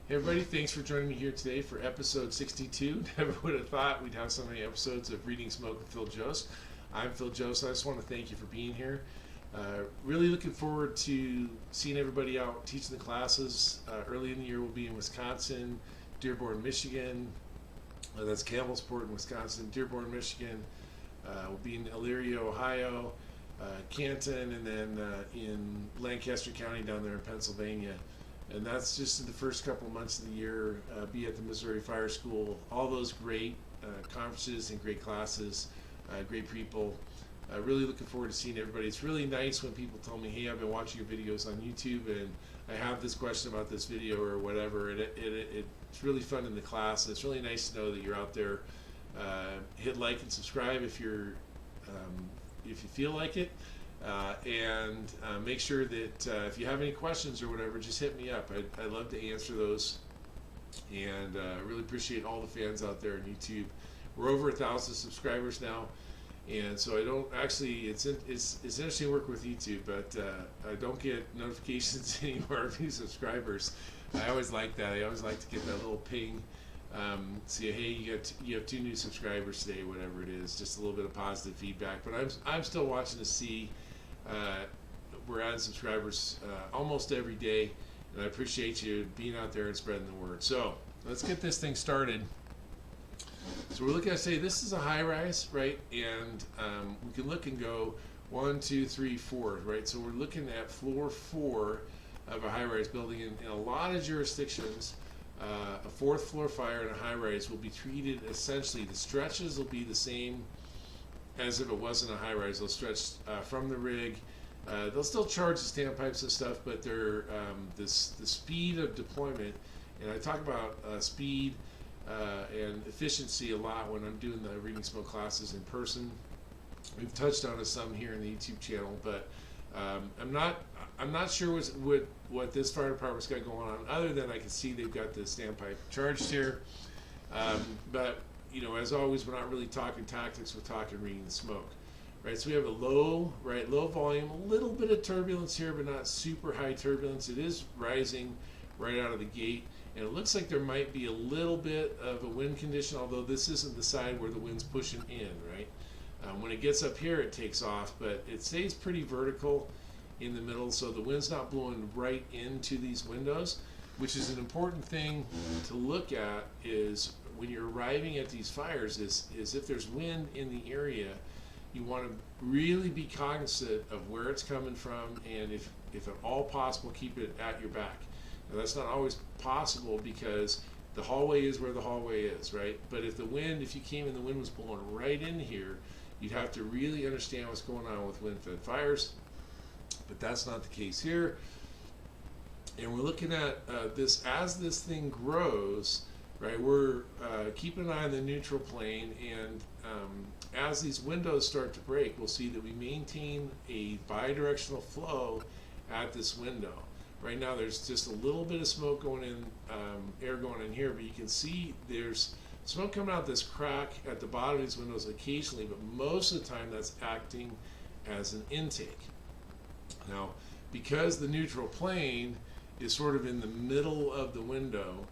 Hey everybody, thanks for joining me here today for episode 62. Never would have thought we'd have so many episodes of Reading Smoke with Phil Jost. I'm Phil Jost. I just want to thank you for being here. Really looking forward to seeing everybody out teaching the classes. Early in the year we'll be in Wisconsin, Dearborn, Michigan. That's Campbellsport in Wisconsin, Dearborn, Michigan. We'll be in Elyria, Ohio, Canton, and then in Lancaster County down there in Pennsylvania. And that's just in the first couple of months of the year. Be at the Missouri Fire School. All those great conferences and great classes, great people. Really looking forward to seeing everybody. It's really nice when people tell me, hey, I've been watching your videos on YouTube and I have this question about this video or whatever. And it's really fun in the class. It's really nice to know that you're out there. Hit like and subscribe if you feel like it. And make sure that if you have any questions or whatever, just hit me up. I'd love to answer those. And I really appreciate all the fans out there on YouTube. We're over 1,000 subscribers now. And so I don't actually, it's interesting to work with YouTube, but I don't get notifications anymore of new subscribers. I always like that. I always like to get that little ping. Say, hey, you have 2 new subscribers today, whatever it is. Just a little bit of positive feedback. But I'm still watching to see. We're adding subscribers almost every day, and I appreciate you being out there and spreading the word. So let's get this thing started. So we're looking at, say, this is a high rise, right? And we can look and go 1, 2, 3, 4, right? So we're looking at floor 4 of a high rise building. In a lot of jurisdictions, a 4th floor fire in a high rise will be treated essentially, the stretches will be the same as if it wasn't a high rise. They'll stretch from the rig. They'll still charge the standpipes and stuff, but they're the speed of deployment, and I talk about speed and efficiency a lot when I'm doing the Reading Smoke classes in person. We've touched on it some here in the YouTube channel, but I'm not sure what this fire department's got going on, other than I can see they've got the standpipe charged here. But you know, as always, we're not really talking tactics, we're talking reading the smoke. Right, so we have a low volume, a little bit of turbulence here, but not super high turbulence. It is rising right out of the gate, and it looks like there might be a little bit of a wind condition, although this isn't the side where the wind's pushing in, right? When it gets up here, it takes off, but it stays pretty vertical in the middle, so the wind's not blowing right into these windows, which is an important thing to look at. Is when you're arriving at these fires, is if there's wind in the area, you want to really be cognizant of where it's coming from, and if at all possible, keep it at your back. Now that's not always possible because the hallway is where the hallway is, right? But if you came and the wind was blowing right in here, you'd have to really understand what's going on with wind-fed fires. But that's not the case here. And we're looking at this as this thing grows, right? We're keeping an eye on the neutral plane, and as these windows start to break, we'll see that we maintain a bidirectional flow at this window. Right now there's just a little bit of smoke going in, air going in here, but you can see there's smoke coming out this crack at the bottom of these windows occasionally, but most of the time that's acting as an intake. Now, because the neutral plane is sort of in the middle of the window,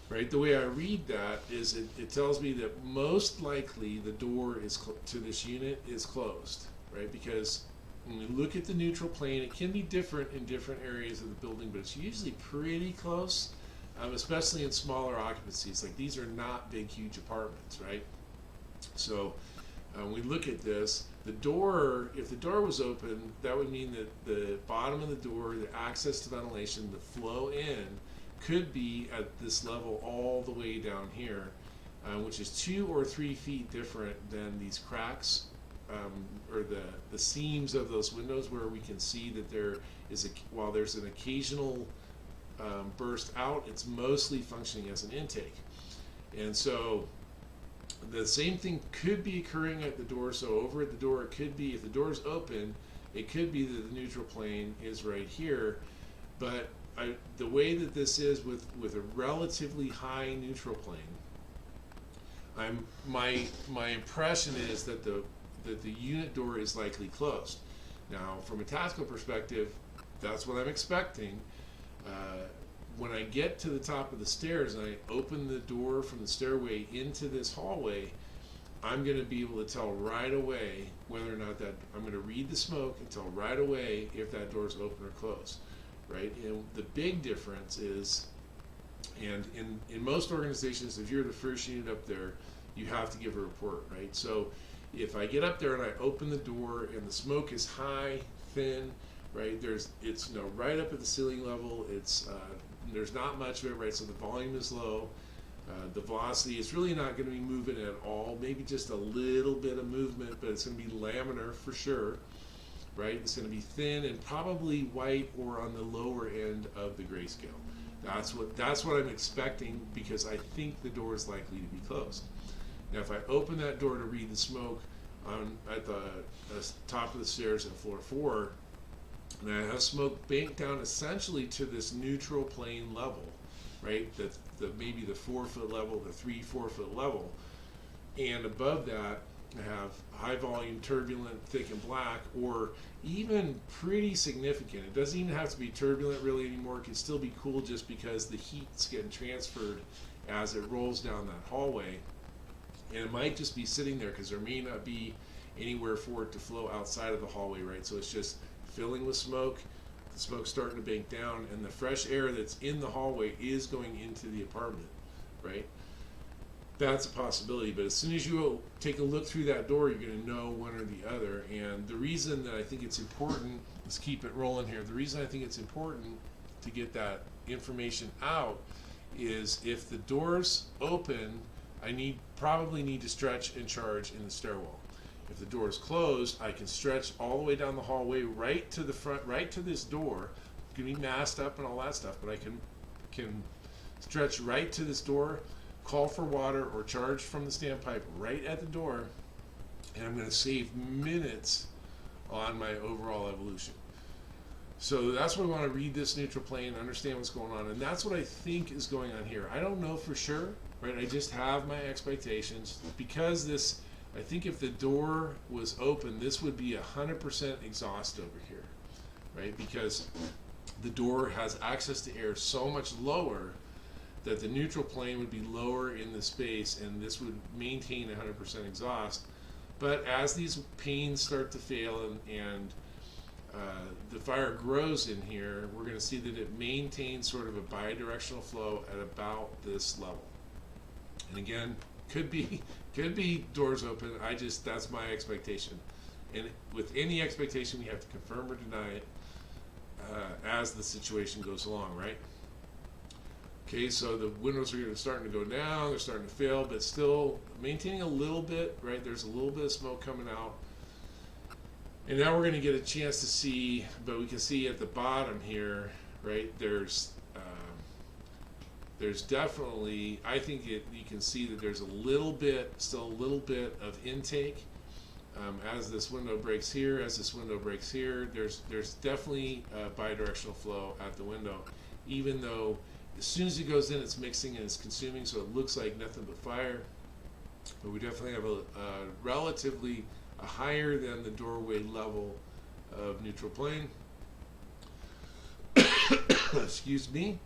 right, the way I read that is it tells me that most likely the door to this unit is closed, right? Because when we look at the neutral plane, it can be different in different areas of the building, but it's usually pretty close, especially in smaller occupancies. Like, these are not big, huge apartments, right? So when we look at this, the door, if the door was open, that would mean that the bottom of the door, the access to ventilation, the flow in, could be at this level all the way down here, which is 2 or 3 feet different than these cracks or the seams of those windows, where we can see that there is while there's an occasional burst out, it's mostly functioning as an intake. And so the same thing could be occurring at the door. So over at the door, it could be, if the door is open, it could be that the neutral plane is right here. But the way that this is with a relatively high neutral plane, my impression is that the unit door is likely closed. Now, from a tactical perspective, that's what I'm expecting. When I I get to the top of the stairs and I open the door from the stairway into this hallway, I'm going to be able to tell right away whether or not that, I'm going to read the smoke and tell right away if that door is open or closed, right? And the big difference is, and in most organizations, if you're the first unit up there, you have to give a report, right? So if I get up there and I open the door and the smoke is high, thin, right, it's right up at the ceiling level, there's not much of it, right? So the volume is low. The velocity is really not going to be moving at all, maybe just a little bit of movement, but it's going to be laminar for sure, right? It's going to be thin and probably white or on the lower end of the grayscale. That's what I'm expecting, because I think the door is likely to be closed. Now, if I open that door to read the smoke at the top of the stairs at floor 4, and I have smoke banked down essentially to this neutral plane level, right? Maybe the 4-foot level, the 3-4 foot level, and above that I have high volume, turbulent, thick and black, or even pretty significant. It doesn't even have to be turbulent really anymore. It can still be cool just because the heat's getting transferred as it rolls down that hallway, and it might just be sitting there because there may not be anywhere for it to flow outside of the hallway, right? So it's just filling with smoke. The smoke's starting to bank down, and the fresh air that's in the hallway is going into the apartment, right? That's a possibility, but as soon as you take a look through that door, you're going to know one or the other. And the reason that I think it's important, let's keep it rolling here, the reason I think it's important to get that information out is if the door's open, I probably need to stretch and charge in the stairwell. If the door is closed, I can stretch all the way down the hallway right to the front, right to this door. It's going to be masked up and all that stuff, but I can stretch right to this door, call for water or charge from the standpipe right at the door, and I'm going to save minutes on my overall evolution. So that's why we want to read this neutral plane, understand what's going on, and that's what I think is going on here. I don't know for sure, right? I just have my expectations, because I think if the door was open, this would be 100% exhaust over here, right? Because the door has access to air so much lower that the neutral plane would be lower in the space, and this would maintain 100% exhaust. But as these panes start to fail and the fire grows in here, we're going to see that it maintains sort of a bidirectional flow at about this level. And again, could be doors open. That's my expectation. And with any expectation, we have to confirm or deny it as the situation goes along, right? Okay, so the windows are starting to go down, they're starting to fail, but still maintaining a little bit, right? There's a little bit of smoke coming out. And now we're going to get a chance to see, but we can see at the bottom here, right, there's definitely, I think you can see that there's still a little bit of intake as this window breaks here, there's definitely a bidirectional flow at the window, even though as soon as it goes in, it's mixing and it's consuming, so it looks like nothing but fire. But we definitely have a relatively higher than the doorway level of neutral plane. Excuse me.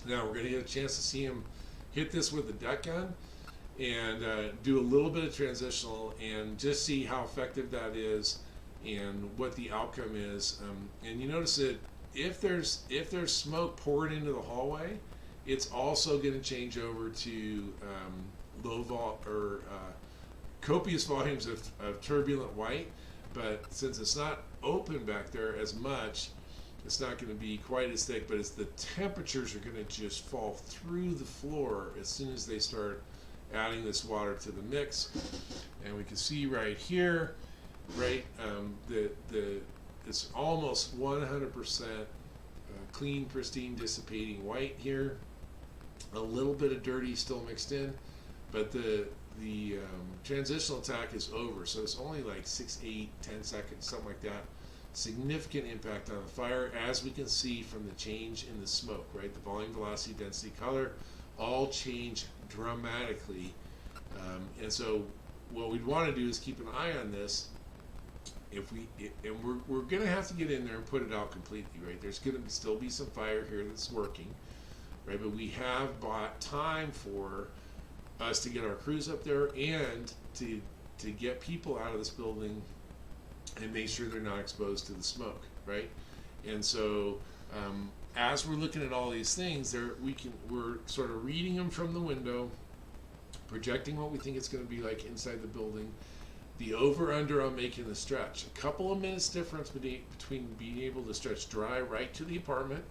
Now we're going to get a chance to see him hit this with the deck gun and do a little bit of transitional and just see how effective that is and what the outcome is. And you notice that if there's smoke poured into the hallway, it's also going to change over to copious volumes of turbulent white. But since it's not open back there as much, it's not going to be quite as thick, but the temperatures are going to just fall through the floor as soon as they start adding this water to the mix. And we can see right here, right, it's almost 100% clean, pristine, dissipating white here. A little bit of dirty still mixed in, but the transitional attack is over, so it's only like 6, 8, 10 seconds, something like that. Significant impact on the fire, as we can see from the change in the smoke, right? The volume, velocity, density, color all change dramatically. And so what we'd want to do is keep an eye on this. We're going to have to get in there and put it out completely, right? There's going to still be some fire here that's working. right? But we have bought time for us to get our crews up there and to get people out of this building and make sure they're not exposed to the smoke, right? And so as we're looking at all these things, we're sort of reading them from the window, projecting what we think it's going to be like inside the building, the over-under on making the stretch. A couple of minutes difference between being able to stretch dry right to the apartment,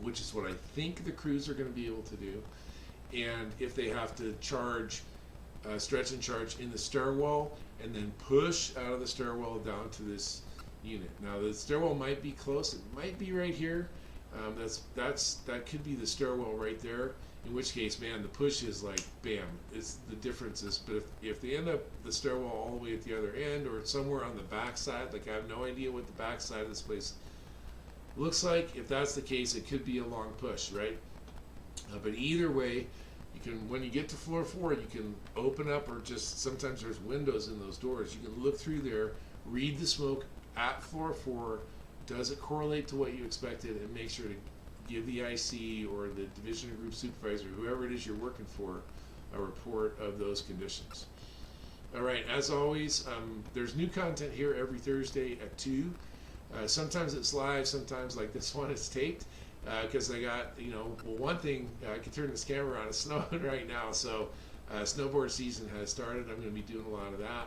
which is what I think the crews are going to be able to do, and if they have to stretch and charge in the stairwell and then push out of the stairwell down to this unit. Now the stairwell might be close, it might be right here. That could be the stairwell right there, in which case, man, the push is like bam, it's the differences. But if they end up the stairwell all the way at the other end or somewhere on the back side, like I have no idea what the back side of this place looks like. If that's the case, it could be a long push, right? But either way, you can, when you get to floor 4, you can open up, or just sometimes there's windows in those doors. You can look through there, read the smoke at floor 4. Does it correlate to what you expected? And make sure to give the IC or the division or group supervisor, whoever it is you're working for, a report of those conditions. All right, as always, there's new content here every Thursday at 2. Sometimes it's live, sometimes like this one it's taped, because I got, well, one thing, I can turn this camera on, it's snowing right now, so snowboard season has started. I'm going to be doing a lot of that.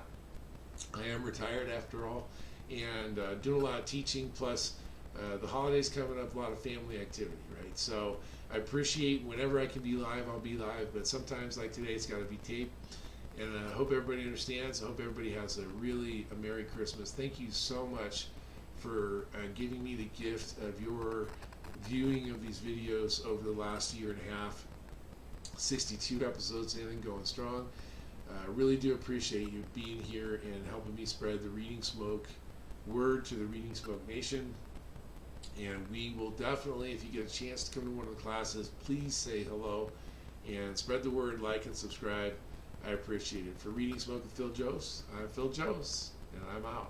I am retired after all, and doing a lot of teaching, plus the holidays coming up, a lot of family activity, right? So I appreciate whenever I can be live, I'll be live, but sometimes like today, it's got to be taped. And I hope everybody understands. I hope everybody has a Merry Christmas. Thank you so much for giving me the gift of your viewing of these videos over the last year and a half. 62 episodes in and going strong. I really do appreciate you being here and helping me spread the Reading Smoke word to the Reading Smoke Nation. And we will definitely, if you get a chance to come to one of the classes, please say hello and spread the word, like and subscribe. I appreciate it. For Reading Smoke with Phil Jost, I'm Phil Jost, and I'm out.